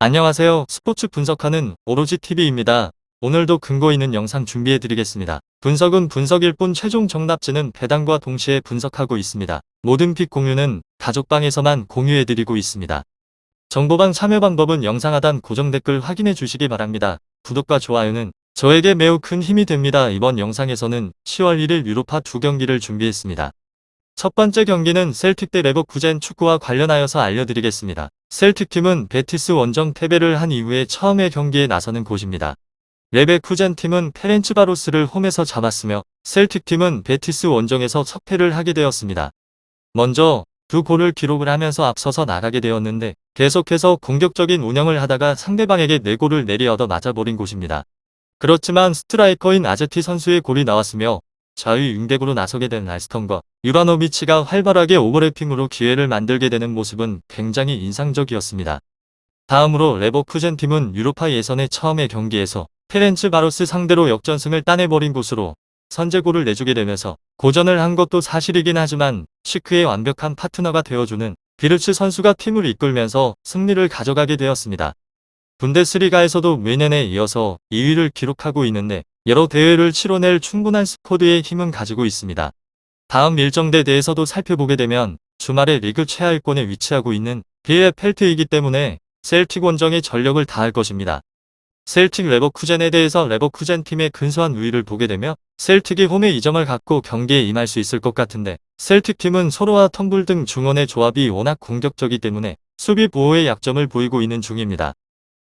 안녕하세요. 스포츠 분석하는 오로지TV입니다. 오늘도 근거 있는 영상 준비해드리겠습니다. 분석은 분석일 뿐 최종 정답지는 배당과 동시에 분석하고 있습니다. 모든 픽 공유는 가족방에서만 공유해드리고 있습니다. 정보방 참여 방법은 영상 하단 고정 댓글 확인해 주시기 바랍니다. 구독과 좋아요는 저에게 매우 큰 힘이 됩니다. 이번 영상에서는 10월 1일 유로파 2경기를 준비했습니다. 첫 번째 경기는 셀틱 대 레버쿠젠 축구와 관련하여서 알려드리겠습니다. 셀틱팀은 베티스 원정 패배를 한 이후에 처음에 경기에 나서는 곳입니다. 레버쿠젠 팀은 페렌츠바로스를 홈에서 잡았으며 셀틱팀은 베티스 원정에서 첫 패를 하게 되었습니다. 먼저 두 골을 기록을 하면서 앞서서 나가게 되었는데 계속해서 공격적인 운영을 하다가 상대방에게 4골을 내리 얻어 맞아버린 곳입니다. 그렇지만 스트라이커인 아제티 선수의 골이 나왔으며 자유 윙백으로 나서게 된 알스턴과 유라노비치가 활발하게 오버래핑으로 기회를 만들게 되는 모습은 굉장히 인상적이었습니다. 다음으로 레버쿠젠 팀은 유로파 예선의 처음의 경기에서 페렌츠바로스 상대로 역전승을 따내버린 곳으로 선제골을 내주게 되면서 고전을 한 것도 사실이긴 하지만 시크의 완벽한 파트너가 되어주는 비르츠 선수가 팀을 이끌면서 승리를 가져가게 되었습니다. 분데스리가에서도 매년에 이어서 2위를 기록하고 있는데 여러 대회를 치러낼 충분한 스쿼드의 힘은 가지고 있습니다. 다음 일정에 대해서도 살펴보게 되면 주말에 리그 최하위권에 위치하고 있는 비엘펠트이기 때문에 셀틱 원정에 전력을 다할 것입니다. 셀틱 레버쿠젠에 대해서 레버쿠젠 팀의 근소한 우위를 보게 되며 셀틱이 홈에 이점을 갖고 경기에 임할 수 있을 것 같은데 셀틱 팀은 서로와 텀블 등 중원의 조합이 워낙 공격적이기 때문에 수비 보호의 약점을 보이고 있는 중입니다.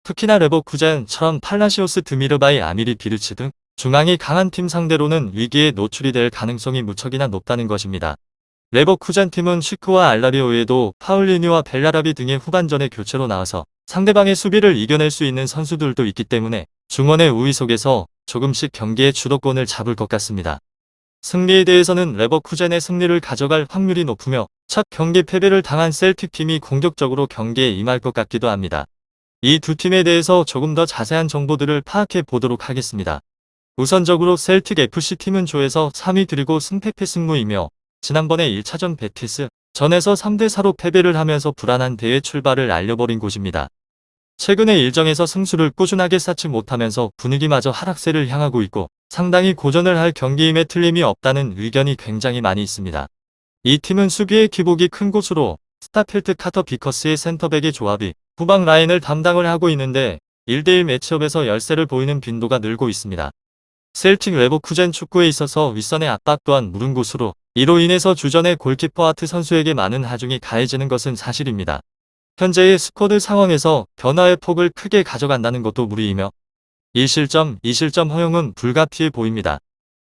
특히나 레버쿠젠처럼 팔라시오스 드미르바이 아미리 비르츠 등 중앙이 강한 팀 상대로는 위기에 노출이 될 가능성이 무척이나 높다는 것입니다. 레버쿠젠 팀은 시크와 알라리오 외에도 파울리뉴와 벨라라비 등의 후반전에 교체로 나와서 상대방의 수비를 이겨낼 수 있는 선수들도 있기 때문에 중원의 우위 속에서 조금씩 경기의 주도권을 잡을 것 같습니다. 승리에 대해서는 레버쿠젠의 승리를 가져갈 확률이 높으며 첫 경기 패배를 당한 셀틱 팀이 공격적으로 경기에 임할 것 같기도 합니다. 이 두 팀에 대해서 조금 더 자세한 정보들을 파악해 보도록 하겠습니다. 우선적으로 셀틱 FC팀은 조에서 3위 그리고 승패패 승무이며 지난번에 1차전 베티스 전에서 3대4로 패배를 하면서 불안한 대회 출발을 알려버린 곳입니다. 최근의 일정에서 승수를 꾸준하게 쌓지 못하면서 분위기마저 하락세를 향하고 있고 상당히 고전을 할 경기임에 틀림이 없다는 의견이 굉장히 많이 있습니다. 이 팀은 수비의 기복이 큰 곳으로 스타필트 카터 비커스의 센터백의 조합이 후방 라인을 담당을 하고 있는데 1대1 매치업에서 열세를 보이는 빈도가 늘고 있습니다. 셀틱 레버쿠젠 축구에 있어서 윗선의 압박 또한 무른 곳으로 이로 인해서 주전의 골키퍼 하트 선수에게 많은 하중이 가해지는 것은 사실입니다. 현재의 스쿼드 상황에서 변화의 폭을 크게 가져간다는 것도 무리이며 1실점, 2실점 허용은 불가피해 보입니다.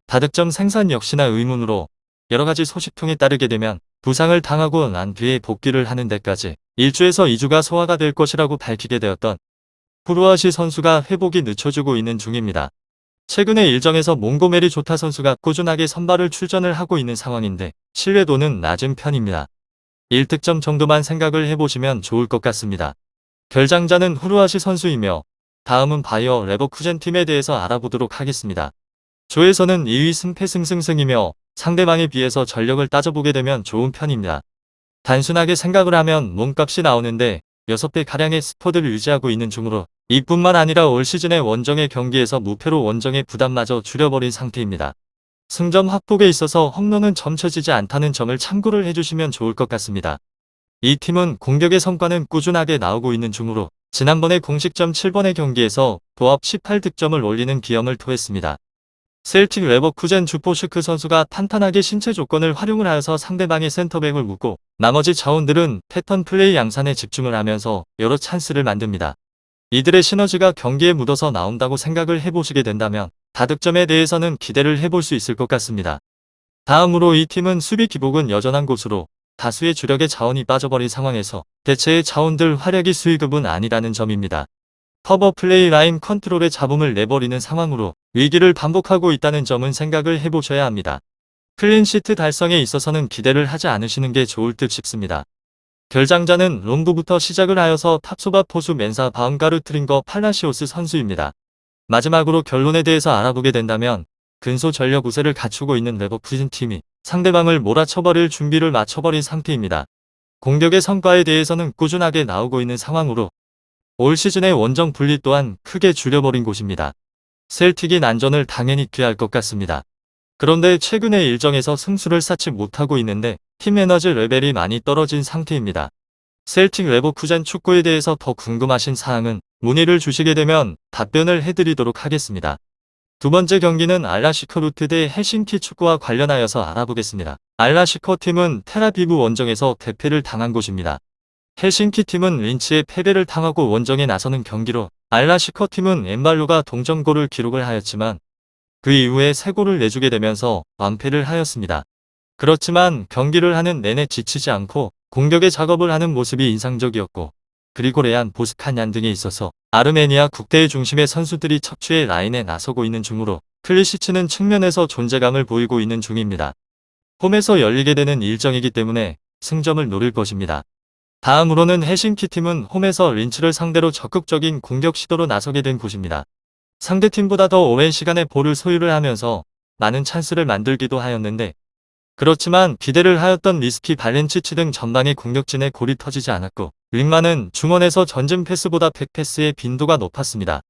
다득점 생산 역시나 의문으로 여러가지 소식통에 따르게 되면 부상을 당하고 난 뒤에 복귀를 하는 데까지 1주에서 2주가 소화가 될 것이라고 밝히게 되었던 후루아시 선수가 회복이 늦춰지고 있는 중입니다. 최근의 일정에서 몽고메리 조타 선수가 꾸준하게 선발을 출전을 하고 있는 상황인데 신뢰도는 낮은 편입니다. 1득점 정도만 생각을 해보시면 좋을 것 같습니다. 결장자는 후루아시 선수이며 다음은 바이어 레버쿠젠 팀에 대해서 알아보도록 하겠습니다. 조에서는 2위 승패승승승이며 상대방에 비해서 전력을 따져보게 되면 좋은 편입니다. 단순하게 생각을 하면 몸값이 나오는데 6배가량의 스쿼드를 유지하고 있는 중으로 이뿐만 아니라 올 시즌의 원정의 경기에서 무패로 원정의 부담마저 줄여버린 상태입니다. 승점 확보에 있어서 홈런은 점쳐지지 않다는 점을 참고를 해주시면 좋을 것 같습니다. 이 팀은 공격의 성과는 꾸준하게 나오고 있는 중으로 지난번에 공식점 7번의 경기에서 도합 18득점을 올리는 기염을 토했습니다. 셀틱 레버쿠젠 주포슈크 선수가 탄탄하게 신체 조건을 활용을 하여서 상대방의 센터백을 묶고 나머지 자원들은 패턴 플레이 양산에 집중을 하면서 여러 찬스를 만듭니다. 이들의 시너지가 경기에 묻어서 나온다고 생각을 해보시게 된다면 다득점에 대해서는 기대를 해볼 수 있을 것 같습니다. 다음으로 이 팀은 수비 기복은 여전한 곳으로 다수의 주력의 자원이 빠져버린 상황에서 대체의 자원들 활약이 수위급은 아니라는 점입니다. 커버 플레이 라인 컨트롤에 잡음을 내버리는 상황으로 위기를 반복하고 있다는 점은 생각을 해보셔야 합니다. 클린시트 달성에 있어서는 기대를 하지 않으시는 게 좋을 듯 싶습니다. 결장자는 롬부부터 시작을 하여서 탑소바 포수 멘사 바움가르 트링거 팔라시오스 선수입니다. 마지막으로 결론에 대해서 알아보게 된다면 근소 전력 우세를 갖추고 있는 레버쿠젠 팀이 상대방을 몰아쳐버릴 준비를 마쳐버린 상태입니다. 공격의 성과에 대해서는 꾸준하게 나오고 있는 상황으로 올 시즌의 원정 분리 또한 크게 줄여버린 곳입니다. 셀틱이 난전을 당연히 피할 것 같습니다. 그런데 최근의 일정에서 승수를 쌓지 못하고 있는데 팀 에너지 레벨이 많이 떨어진 상태입니다. 셀틱 레버쿠젠 축구에 대해서 더 궁금하신 사항은 문의를 주시게 되면 답변을 해드리도록 하겠습니다. 두 번째 경기는 알라시커 루트 대 헬싱키 축구와 관련하여서 알아보겠습니다. 알라시커 팀은 텔아비브 원정에서 대패를 당한 곳입니다. 헬싱키 팀은 린치의 패배를 당하고 원정에 나서는 경기로 알라시커 팀은 엠발로가 동점골을 기록을 하였지만 그 이후에 3골을 내주게 되면서 완패를 하였습니다. 그렇지만 경기를 하는 내내 지치지 않고 공격의 작업을 하는 모습이 인상적이었고 그리고 레안 보스칸얀 등에 있어서 아르메니아 국대의 중심의 선수들이 척추의 라인에 나서고 있는 중으로 클리시치는 측면에서 존재감을 보이고 있는 중입니다. 홈에서 열리게 되는 일정이기 때문에 승점을 노릴 것입니다. 다음으로는 헬싱키 팀은 홈에서 린츠를 상대로 적극적인 공격 시도로 나서게 된 곳입니다. 상대팀보다 더 오랜 시간에 볼을 소유를 하면서 많은 찬스를 만들기도 하였는데 그렇지만 기대를 하였던 리스키 발렌치치 등 전방의 공격진에 골이 터지지 않았고 윙만은 중원에서 전진 패스보다 백패스의 빈도가 높았습니다.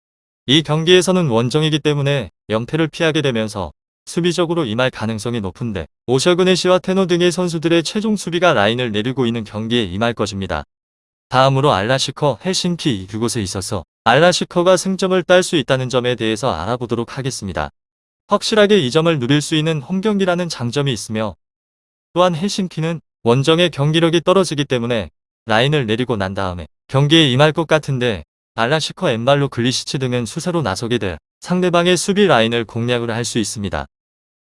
이 경기에서는 원정이기 때문에 연패를 피하게 되면서 수비적으로 임할 가능성이 높은데 오셔그네시와 테노 등의 선수들의 최종 수비가 라인을 내리고 있는 경기에 임할 것입니다. 다음으로 알라시커, 헬싱키 그곳에 있어서 알라시커가 승점을 딸 수 있다는 점에 대해서 알아보도록 하겠습니다. 확실하게 이 점을 누릴 수 있는 홈경기라는 장점이 있으며 또한 헬싱키는 원정의 경기력이 떨어지기 때문에 라인을 내리고 난 다음에 경기에 임할 것 같은데 알라시커 엠발로 글리시치 등은 수세로 나서게 돼 상대방의 수비 라인을 공략을 할 수 있습니다.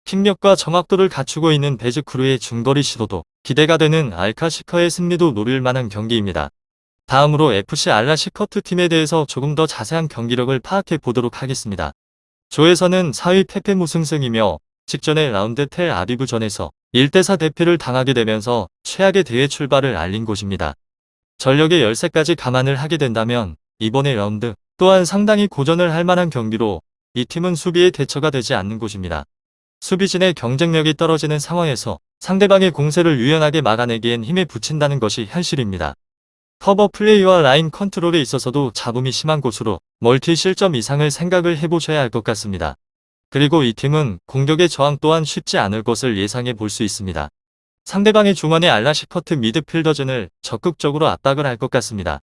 킥력과 정확도를 갖추고 있는 베즈크루의 중거리 시도도 기대가 되는 알카시커의 승리도 노릴 만한 경기입니다. 다음으로 FC 알라시커트 팀에 대해서 조금 더 자세한 경기력을 파악해 보도록 하겠습니다. 조에서는 4위 페페 무승승이며 직전의 라운드 텔 아비브전에서 1대4 대패를 당하게 되면서 최악의 대회 출발을 알린 곳입니다. 전력의 열세까지 감안을 하게 된다면 이번의 라운드 또한 상당히 고전을 할 만한 경기로 이 팀은 수비에 대처가 되지 않는 곳입니다. 수비진의 경쟁력이 떨어지는 상황에서 상대방의 공세를 유연하게 막아내기엔 힘에 부친다는 것이 현실입니다. 커버 플레이와 라인 컨트롤에 있어서도 잡음이 심한 곳으로 멀티 실점 이상을 생각을 해보셔야 할 것 같습니다. 그리고 이 팀은 공격의 저항 또한 쉽지 않을 것을 예상해 볼 수 있습니다. 상대방의 중원의 알라시커트 미드필더진을 적극적으로 압박을 할 것 같습니다.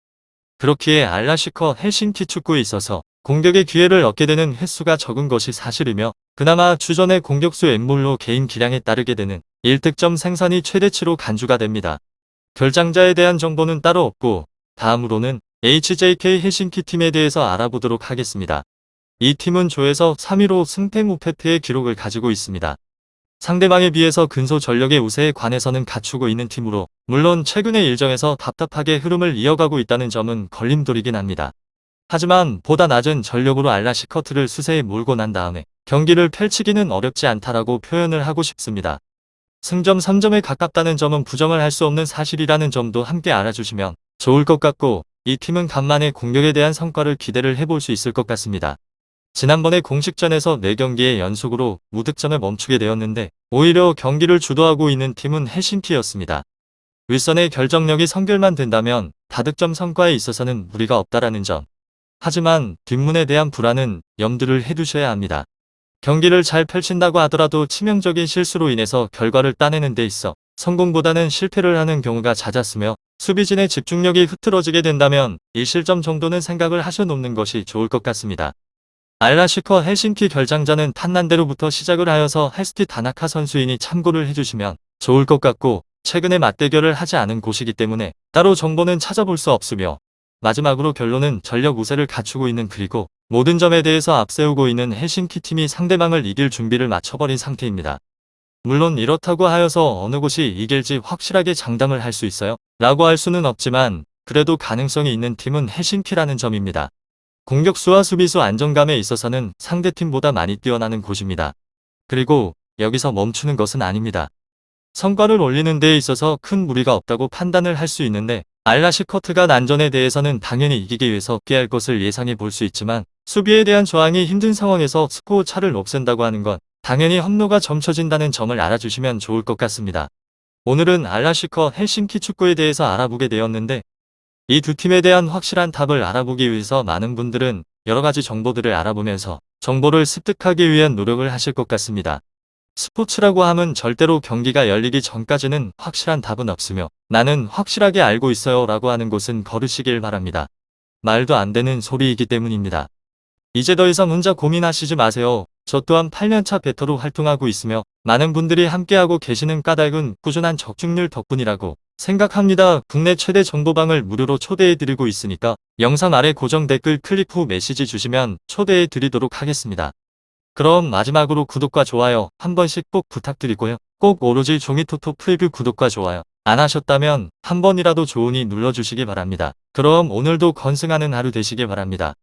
그렇기에 알라시커 헬싱키 축구에 있어서 공격의 기회를 얻게 되는 횟수가 적은 것이 사실이며 그나마 주전의 공격수 엠몰로 개인 기량에 따르게 되는 1득점 생산이 최대치로 간주가 됩니다. 결장자에 대한 정보는 따로 없고 다음으로는 HJK 헬싱키 팀에 대해서 알아보도록 하겠습니다. 이 팀은 조에서 3위로 승패 무패트의 기록을 가지고 있습니다. 상대방에 비해서 근소 전력의 우세에 관해서는 갖추고 있는 팀으로 물론 최근의 일정에서 답답하게 흐름을 이어가고 있다는 점은 걸림돌이긴 합니다. 하지만 보다 낮은 전력으로 알라시커트를 수세에 몰고 난 다음에 경기를 펼치기는 어렵지 않다라고 표현을 하고 싶습니다. 승점 3점에 가깝다는 점은 부정을 할 수 없는 사실이라는 점도 함께 알아주시면 좋을 것 같고 이 팀은 간만에 공격에 대한 성과를 기대를 해볼 수 있을 것 같습니다. 지난번에 공식전에서 4경기의 연속으로 무득점에 멈추게 되었는데 오히려 경기를 주도하고 있는 팀은 헬싱키였습니다. 윌선의 결정력이 선결만 된다면 다득점 성과에 있어서는 무리가 없다라는 점. 하지만 뒷문에 대한 불안은 염두를 해두셔야 합니다. 경기를 잘 펼친다고 하더라도 치명적인 실수로 인해서 결과를 따내는 데 있어 성공보다는 실패를 하는 경우가 잦았으며 수비진의 집중력이 흐트러지게 된다면 1실점 정도는 생각을 하셔놓는 것이 좋을 것 같습니다. 알라시커 헬싱키 결장자는 탄난데로부터 시작을 하여서 헬스티 다나카 선수이니 참고를 해주시면 좋을 것 같고 최근에 맞대결을 하지 않은 곳이기 때문에 따로 정보는 찾아볼 수 없으며 마지막으로 결론은 전력 우세를 갖추고 있는 그리고 모든 점에 대해서 앞세우고 있는 헬싱키 팀이 상대방을 이길 준비를 마쳐버린 상태입니다. 물론 이렇다고 하여서 어느 곳이 이길지 확실하게 장담을 할 수 있어요? 라고 할 수는 없지만 그래도 가능성이 있는 팀은 헬싱키라는 점입니다. 공격수와 수비수 안정감에 있어서는 상대팀보다 많이 뛰어나는 곳입니다. 그리고 여기서 멈추는 것은 아닙니다. 성과를 올리는 데 있어서 큰 무리가 없다고 판단을 할 수 있는데 알라시커트가 난전에 대해서는 당연히 이기기 위해서 깨할 것을 예상해 볼 수 있지만 수비에 대한 저항이 힘든 상황에서 스코어 차를 없앤다고 하는 건 당연히 험로가 점쳐진다는 점을 알아주시면 좋을 것 같습니다. 오늘은 알라시커 헬싱키 축구에 대해서 알아보게 되었는데 이 두 팀에 대한 확실한 답을 알아보기 위해서 많은 분들은 여러 가지 정보들을 알아보면서 정보를 습득하기 위한 노력을 하실 것 같습니다. 스포츠라고 하면 절대로 경기가 열리기 전까지는 확실한 답은 없으며 나는 확실하게 알고 있어요 라고 하는 곳은 거르시길 바랍니다. 말도 안 되는 소리이기 때문입니다. 이제 더 이상 혼자 고민하시지 마세요. 저 또한 8년차 베터로 활동하고 있으며 많은 분들이 함께하고 계시는 까닭은 꾸준한 적중률 덕분이라고 생각합니다. 국내 최대 정보방을 무료로 초대해드리고 있으니까 영상 아래 고정 댓글 클릭 후 메시지 주시면 초대해드리도록 하겠습니다. 그럼 마지막으로 구독과 좋아요 한 번씩 꼭 부탁드리고요. 꼭 오로지 종이토토 프리뷰 구독과 좋아요 안 하셨다면 한 번이라도 좋으니 눌러주시기 바랍니다. 그럼 오늘도 건승하는 하루 되시길 바랍니다.